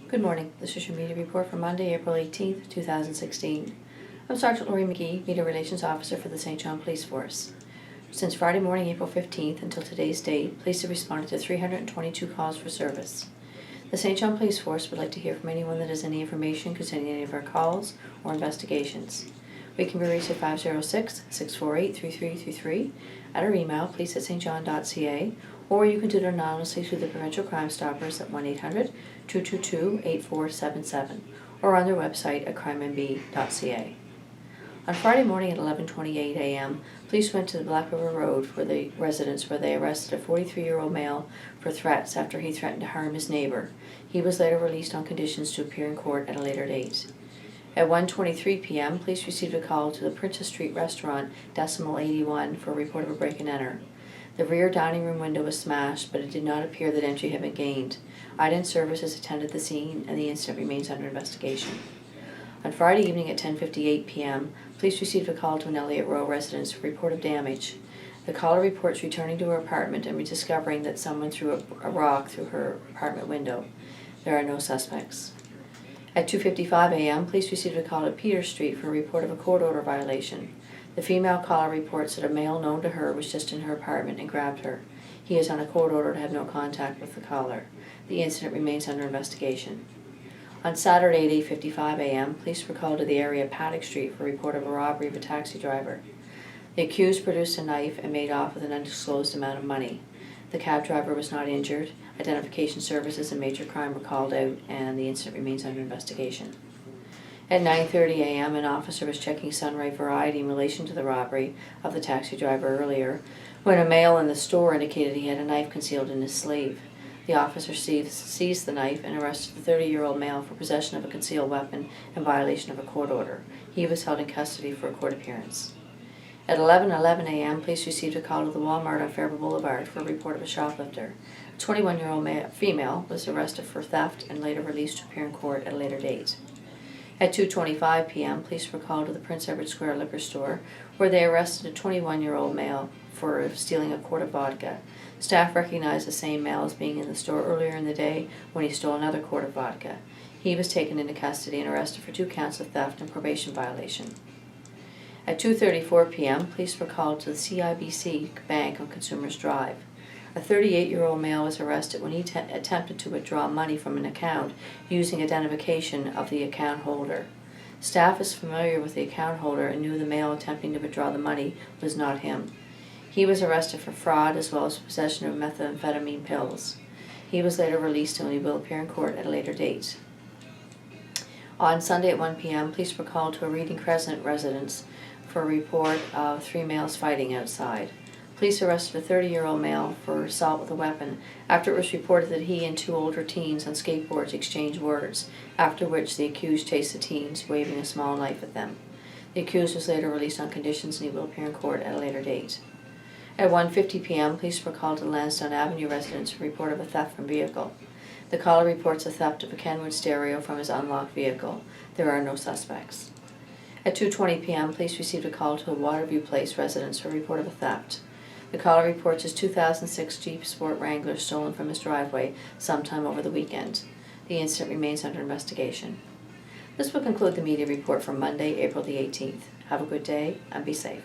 Good morning. This is your media report for Monday, April 18th, 2016. I'm Sergeant Lori McGee, Media Relations Officer for the St. John Police Force. Since Friday morning, April 15th until today's date, police have responded to 322 calls for service. The St. John Police Force would like to hear from anyone that has any information concerning any of our calls or investigations. We can be reached at 506-648-3333, at our email, police@stjohn.ca, or you can do it anonymously through the Provincial Crime Stoppers at 1-800-222-8477, or on their website at crimemb.ca. On Friday morning at 11:28 a.m., police went to the Black River Road for the residence where they arrested a 43-year-old male for threats after he threatened to harm his neighbor. He was later released on conditions to appear in court at a later date. At 1:23 p.m., police received a call to the Princess Street restaurant, Decimal 81, for a report of a break-and-enter. The rear dining room window was smashed, but it did not appear that entry had been gained. IDENT services attended the scene, and the incident remains under investigation. On Friday evening at 10:58 p.m., police received a call to an Elliott Row residence for a report of damage. The caller reports returning to her apartment and discovering that someone threw a rock through her apartment window. There are no suspects. At 2:55 a.m., police received a call at Peter Street for a report of a court order violation. The female caller reports that a male known to her was just in her apartment and grabbed her. He is on a court order to have no contact with the caller. The incident remains under investigation. On Saturday at 8:55 a.m., police were called to the area of Paddock Street for a report of a robbery of a taxi driver. The accused produced a knife and made off with an undisclosed amount of money. The cab driver was not injured. Identification services and major crime were called out, and the incident remains under investigation. At 9:30 a.m., an officer was checking Sunray Variety in relation to the robbery of the taxi driver earlier, when a male in the store indicated he had a knife concealed in his sleeve. The officer seized the knife and arrested the 30-year-old male for possession of a concealed weapon in violation of a court order. He was held in custody for a court appearance. At 11:11 a.m., police received a call to the Walmart on Fairview Boulevard for a report of a shoplifter. A 21-year-old female was arrested for theft and later released to appear in court at a later date. At 2:25 p.m., police were called to the Prince Edward Square liquor store, where they arrested a 21-year-old male for stealing a quart of vodka. Staff recognized the same male as being in the store earlier in the day when he stole another quart of vodka. He was taken into custody and arrested for 2 counts of theft and probation violation. At 2:34 p.m., police were called to the CIBC Bank on Consumers Drive. A 38-year-old male was arrested when he attempted to withdraw money from an account using identification of the account holder. Staff is familiar with the account holder and knew the male attempting to withdraw the money was not him. He was arrested for fraud as well as possession of methamphetamine pills. He was later released and he will appear in court at a later date. On Sunday at 1 p.m., police were called to a Reading Crescent residence for a report of 3 males fighting outside. Police arrested a 30-year-old male for assault with a weapon after it was reported that he and 2 older teens on skateboards exchanged words, after which the accused chased the teens, waving a small knife at them. The accused was later released on conditions and he will appear in court at a later date. At 1:50 p.m., police were called to the Lansdowne Avenue residence for a report of a theft from vehicle. The caller reports a theft of a Kenwood stereo from his unlocked vehicle. There are no suspects. At 2:20 p.m., police received a call to a Waterview Place residence for a report of a theft. The caller reports his 2006 Jeep Sport Wrangler stolen from his driveway sometime over the weekend. The incident remains under investigation. This will conclude the media report for Monday, April the 18th. Have a good day and be safe.